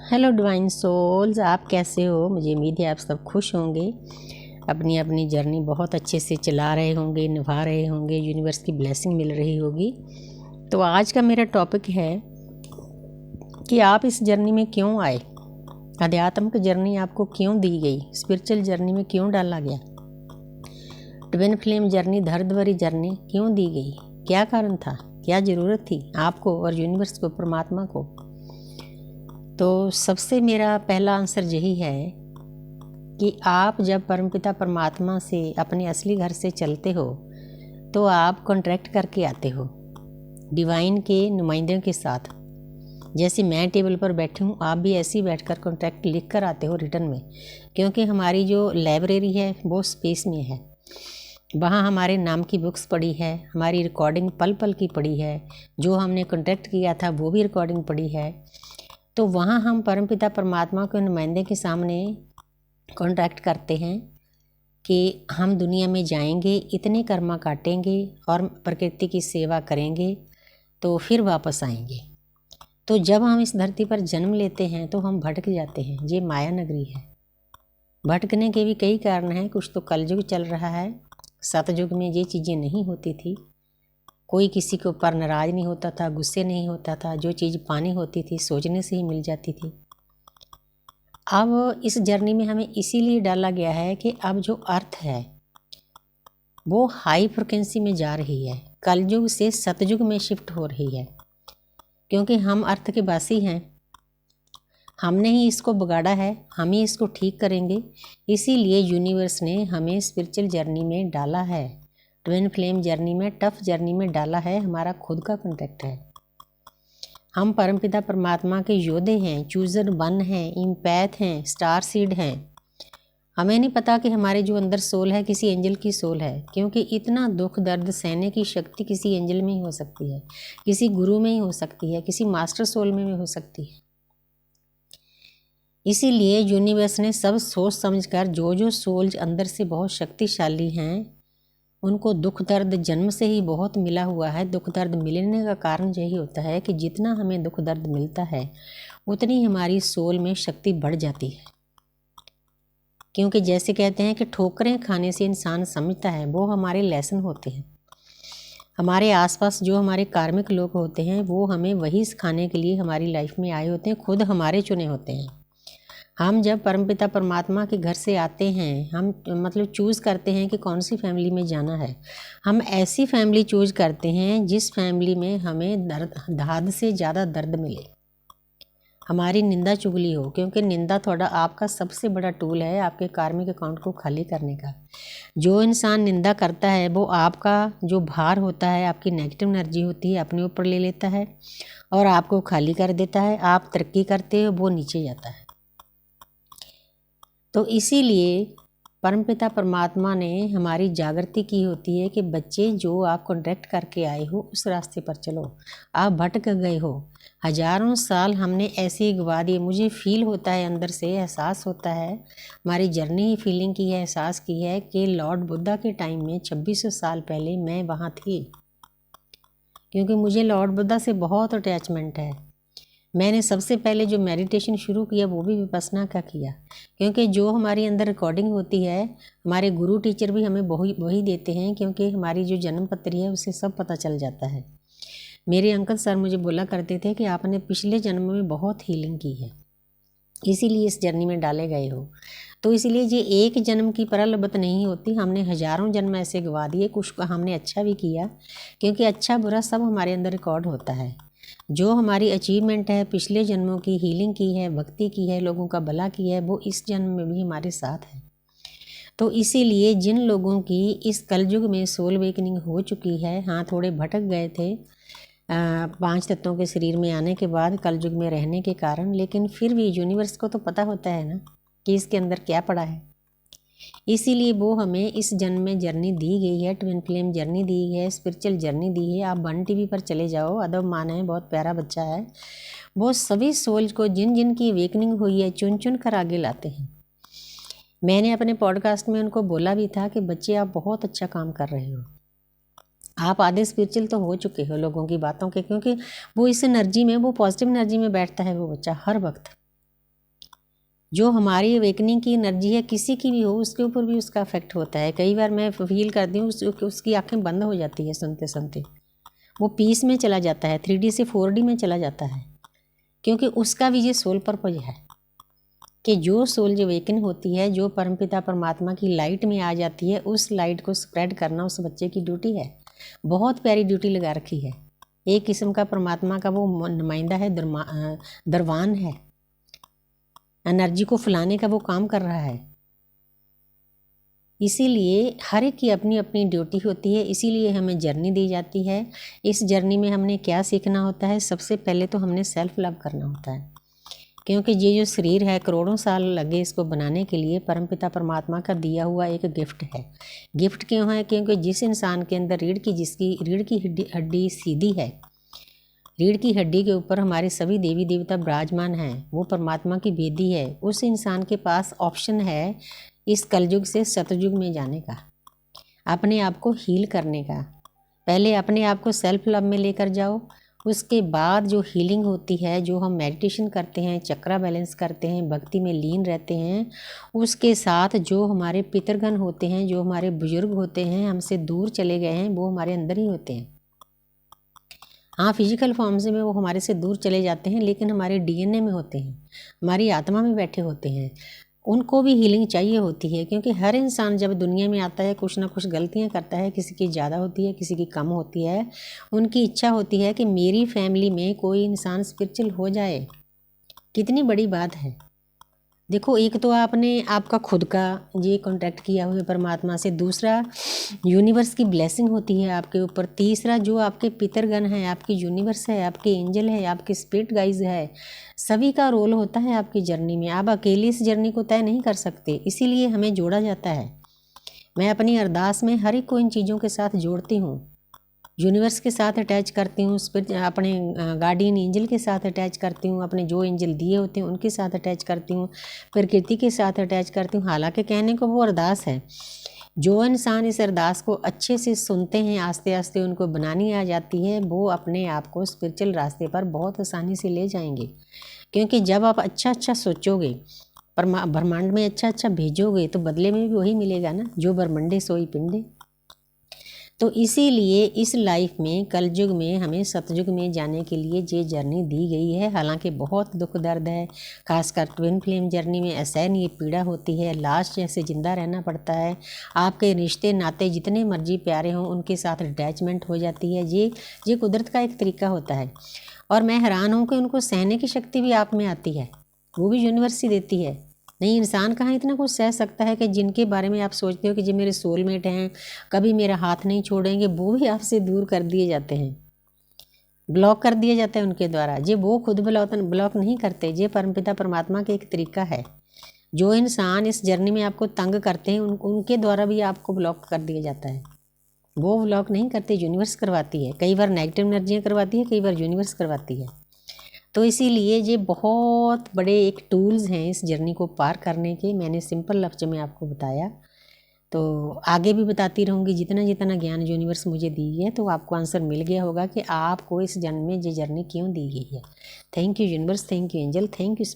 Hello divine souls, आप कैसे हो। मुझे उम्मीद है आप सब खुश होंगे, अपनी अपनी जर्नी बहुत अच्छे से चला रहे होंगे, निभा रहे होंगे, यूनिवर्स की ब्लेसिंग मिल रही होगी। तो आज का मेरा टॉपिक है कि आप इस जर्नी में क्यों आए, आध्यात्मिक जर्नी आपको क्यों दी गई, स्पिरिचुअल जर्नी में क्यों डाला गया, ट्विन फ्लेम जर्नी, दर्द भरी जर्नी क्यों दी गई, क्या कारण था, क्या ज़रूरत थी आपको और यूनिवर्स को, परमात्मा को। तो सबसे मेरा पहला आंसर यही है कि आप जब परमपिता परमात्मा से अपने असली घर से चलते हो तो आप कॉन्ट्रैक्ट करके आते हो डिवाइन के नुमाइंदों के साथ। जैसे मैं टेबल पर बैठी हूँ, आप भी ऐसे ही बैठकर कॉन्ट्रैक्ट लिख कर आते हो रिटर्न में, क्योंकि हमारी जो लाइब्रेरी है वो स्पेस में है। वहाँ हमारे नाम की बुक्स पड़ी है, हमारी रिकॉर्डिंग पल पल की पड़ी है, जो हमने कॉन्ट्रैक्ट किया था वो भी रिकॉर्डिंग पड़ी है। तो वहाँ हम परमपिता परमात्मा के नुमाइंदे के सामने कॉन्ट्रैक्ट करते हैं कि हम दुनिया में जाएंगे, इतने कर्मा काटेंगे और प्रकृति की सेवा करेंगे तो फिर वापस आएंगे। तो जब हम इस धरती पर जन्म लेते हैं तो हम भटक जाते हैं। ये माया नगरी है। भटकने के भी कई कारण हैं। कुछ तो कलयुग चल रहा है, सतयुग में ये चीज़ें नहीं होती थी, कोई किसी के ऊपर नाराज़ नहीं होता था, गुस्से नहीं होता था, जो चीज़ पानी होती थी सोचने से ही मिल जाती थी। अब इस जर्नी में हमें इसीलिए डाला गया है कि अब जो अर्थ है वो हाई फ्रिक्वेंसी में जा रही है, कलयुग से सतयुग में शिफ्ट हो रही है, क्योंकि हम अर्थ के वासी हैं। हमने ही इसको बिगाड़ा है, हम ही इसको ठीक करेंगे। इसीलिए यूनिवर्स ने हमें स्पिरिचुअल जर्नी में डाला है, ट्विन फ्लेम जर्नी में, टफ जर्नी में डाला है। हमारा खुद का कॉन्ट्रैक्ट है। हम परमपिता परमात्मा के योद्धे हैं, चूजर वन हैं, इम्पैथ हैं, स्टार सीड हैं। हमें नहीं पता कि हमारे जो अंदर सोल है किसी एंजल की सोल है, क्योंकि इतना दुख दर्द सहने की शक्ति किसी एंजल में ही हो सकती है, किसी गुरु में ही हो सकती है, किसी मास्टर सोल में भी हो सकती है। इसीलिए यूनिवर्स ने सब सोच समझकर जो जो सोल्स अंदर से बहुत शक्तिशाली हैं उनको दुख दर्द जन्म से ही बहुत मिला हुआ है। दुख दर्द मिलने का कारण यही होता है कि जितना हमें दुख दर्द मिलता है उतनी हमारी सोल में शक्ति बढ़ जाती है। क्योंकि जैसे कहते हैं कि ठोकरें खाने से इंसान समझता है, वो हमारे लेसन होते हैं। हमारे आसपास जो हमारे कार्मिक लोग होते हैं वो हमें वही सिखाने के लिए हमारी लाइफ में आए होते हैं, खुद हमारे चुने होते हैं। हम जब परमपिता परमात्मा के घर से आते हैं, हम मतलब चूज़ करते हैं कि कौन सी फैमिली में जाना है। हम ऐसी फैमिली चूज़ करते हैं जिस फैमिली में हमें दर्द, हद से ज़्यादा दर्द मिले, हमारी निंदा चुगली हो, क्योंकि निंदा थोड़ा आपका सबसे बड़ा टूल है आपके कार्मिक अकाउंट को खाली करने का। जो इंसान निंदा करता है वो आपका जो भार होता है, आपकी नेगेटिव एनर्जी होती है, अपने ऊपर ले लेता है और आपको खाली कर देता है। आप तरक्की करते हो, वो नीचे जाता है। तो इसीलिए परमपिता परमात्मा ने हमारी जागृति की होती है कि बच्चे, जो आप कॉन्ट्रैक्ट करके आए हो उस रास्ते पर चलो। आप भटक गए हो, हजारों साल हमने ऐसे ही गवा दिए। मुझे फील होता है, अंदर से एहसास होता है, हमारी जर्नी ही फीलिंग की है, एहसास की है कि लॉर्ड बुद्धा के टाइम में 2600 साल पहले मैं वहाँ थी, क्योंकि मुझे लॉर्ड बुद्धा से बहुत अटैचमेंट है। मैंने सबसे पहले जो मेडिटेशन शुरू किया वो भी विपस्सना का किया, क्योंकि जो हमारी अंदर रिकॉर्डिंग होती है, हमारे गुरु टीचर भी हमें वही देते हैं, क्योंकि हमारी जो जन्म पत्री है उससे सब पता चल जाता है। मेरे अंकल सर मुझे बोला करते थे कि आपने पिछले जन्म में बहुत हीलिंग की है, इसीलिए इस जर्नी में डाले गए हो। तो इसीलिए ये एक जन्म की प्रलबत नहीं होती, हमने हजारों जन्म ऐसे गवा दिए। कुछ हमने अच्छा भी किया, क्योंकि अच्छा बुरा सब हमारे अंदर रिकॉर्ड होता है। जो हमारी अचीवमेंट है, पिछले जन्मों की हीलिंग की है, भक्ति की है, लोगों का भला किया है, वो इस जन्म में भी हमारे साथ है। तो इसीलिए जिन लोगों की इस कलयुग में सोल वेकनिंग हो चुकी है, हाँ थोड़े भटक गए थे 5 तत्वों के शरीर में आने के बाद, कलयुग में रहने के कारण, लेकिन फिर भी यूनिवर्स को तो पता होता है ना कि इसके अंदर क्या पड़ा है। इसीलिए वो हमें इस जन्म में जर्नी दी गई है, ट्विन फ्लेम जर्नी दी है, स्पिरिचुअल जर्नी दी है। आप वन टीवी पर चले जाओ, अदब मान है, बहुत प्यारा बच्चा है, वो सभी सोल्स को जिन जिन की वेकनिंग हुई है चुन चुन कर आगे लाते हैं। मैंने अपने पॉडकास्ट में उनको बोला भी था कि बच्चे आप बहुत अच्छा काम कर रहे हो, आप आधे स्पिरिचुअल तो हो चुके हो लोगों की बातों के, क्योंकि वो इस एनर्जी में, वो पॉजिटिव एनर्जी में बैठता है वो बच्चा हर वक्त। जो हमारी अवेकनिंग की एनर्जी है किसी की भी हो उसके ऊपर भी उसका इफेक्ट होता है। कई बार मैं फील करती हूँ उसकी आंखें बंद हो जाती है सुनते सुनते, वो पीस में चला जाता है, 3D से 4D में चला जाता है, क्योंकि उसका भी ये सोल पर्पज है कि जो सोल जो अवेकन होती है, जो परमपिता परमात्मा की लाइट में आ जाती है, उस लाइट को स्प्रेड करना उस बच्चे की ड्यूटी है। बहुत प्यारी ड्यूटी लगा रखी है। एक किस्म का परमात्मा का वो नुमाइंदा है, दरवान है, एनर्जी को फैलाने का वो काम कर रहा है। इसीलिए हर एक की अपनी अपनी ड्यूटी होती है, इसीलिए हमें जर्नी दी जाती है। इस जर्नी में हमने क्या सीखना होता है? सबसे पहले तो हमने सेल्फ लव करना होता है, क्योंकि ये जो शरीर है करोड़ों साल लगे इसको बनाने के लिए, परमपिता परमात्मा का दिया हुआ एक गिफ्ट है। गिफ्ट क्यों है? क्योंकि जिस इंसान के अंदर जिसकी रीढ़ की हड्डी सीधी है, रीढ़ की हड्डी के ऊपर हमारे सभी देवी देवता विराजमान हैं, वो परमात्मा की बेदी है। उस इंसान के पास ऑप्शन है इस कलयुग से सतयुग में जाने का, अपने आप को हील करने का। पहले अपने आप को सेल्फ लव में लेकर जाओ, उसके बाद जो हीलिंग होती है, जो हम मेडिटेशन करते हैं, चक्रा बैलेंस करते हैं, भक्ति में लीन रहते हैं, उसके साथ जो हमारे पितरगण होते हैं, जो हमारे बुजुर्ग होते हैं, हमसे दूर चले गए हैं, वो हमारे अंदर ही होते हैं। हाँ, फिजिकल फॉर्म से में वो हमारे से दूर चले जाते हैं, लेकिन हमारे DNA में होते हैं, हमारी आत्मा में बैठे होते हैं। उनको भी हीलिंग चाहिए होती है, क्योंकि हर इंसान जब दुनिया में आता है कुछ ना कुछ गलतियां करता है, किसी की ज़्यादा होती है, किसी की कम होती है। उनकी इच्छा होती है कि मेरी फैमिली में कोई इंसान स्पिरिचुअल हो जाए। कितनी बड़ी बात है। देखो, एक तो आपने आपका खुद का ये कॉन्टैक्ट किया हुआ है परमात्मा से, दूसरा यूनिवर्स की ब्लेसिंग होती है आपके ऊपर, तीसरा जो आपके पितरगण हैं, आपकी यूनिवर्स है, आपके एंजल है, आपके स्पिरिट गाइज है, सभी का रोल होता है आपकी जर्नी में। आप अकेले इस जर्नी को तय नहीं कर सकते, इसीलिए हमें जोड़ा जाता है। मैं अपनी अरदास में हर एक को इन चीज़ों के साथ जोड़ती हूँ, यूनिवर्स के साथ अटैच करती हूँ, स्पिरिट अपने गार्डियन एंजल के साथ अटैच करती हूँ, अपने जो एंजल दिए होते हैं उनके साथ अटैच करती हूँ, प्रकृति के साथ अटैच करती हूँ। हालांकि कहने को वो अरदास है, जो इंसान इस अरदास को अच्छे से सुनते हैं, आस्ते आस्ते उनको बनानी आ जाती है, वो अपने आप को स्पिरिचुअल रास्ते पर बहुत आसानी से ले जाएंगे। क्योंकि जब आप अच्छा अच्छा सोचोगे, ब्रह्मांड में अच्छा अच्छा भेजोगे, तो बदले में भी वही मिलेगा ना, जो ब्रह्मंडे सोई पिंडे। तो इसीलिए इस लाइफ में, कलयुग में, हमें सतयुग में जाने के लिए ये जर्नी दी गई है। हालांकि बहुत दुख दर्द है, खासकर ट्विन फ्लेम जर्नी में असहन ये पीड़ा होती है, लास्ट जैसे जिंदा रहना पड़ता है। आपके रिश्ते नाते जितने मर्जी प्यारे हों, उनके साथ अटैचमेंट हो जाती है। ये कुदरत का एक तरीका होता है, और मैं हैरान हूँ कि उनको सहने की शक्ति भी आप में आती है, वो भी यूनिवर्स ही देती है। नहीं, इंसान कहाँ इतना कुछ सह सकता है कि जिनके बारे में आप सोचते हो कि जो मेरे सोलमेट हैं, कभी मेरा हाथ नहीं छोड़ेंगे, वो भी आपसे दूर कर दिए जाते हैं, ब्लॉक कर दिया जाता है उनके द्वारा। जे वो खुद ब्लॉक नहीं करते, जे परमपिता परमात्मा का एक तरीका है। जो इंसान इस जर्नी में आपको तंग करते हैं, उनके द्वारा भी आपको ब्लॉक कर दिया जाता है। वो ब्लॉक नहीं करते, यूनिवर्स करवाती है। कई बार नेगेटिव एनर्जियाँ करवाती है, कई बार यूनिवर्स करवाती है। तो इसीलिए ये बहुत बड़े एक टूल्स हैं इस जर्नी को पार करने के। मैंने सिंपल लफ्ज़ में आपको बताया, तो आगे भी बताती रहूँगी जितना जितना ज्ञान यूनिवर्स मुझे दी है, तो आपको आंसर मिल गया होगा कि आपको इस जन्म में ये जर्नी क्यों दी गई है। Thank you universe, thank you angel, thank you.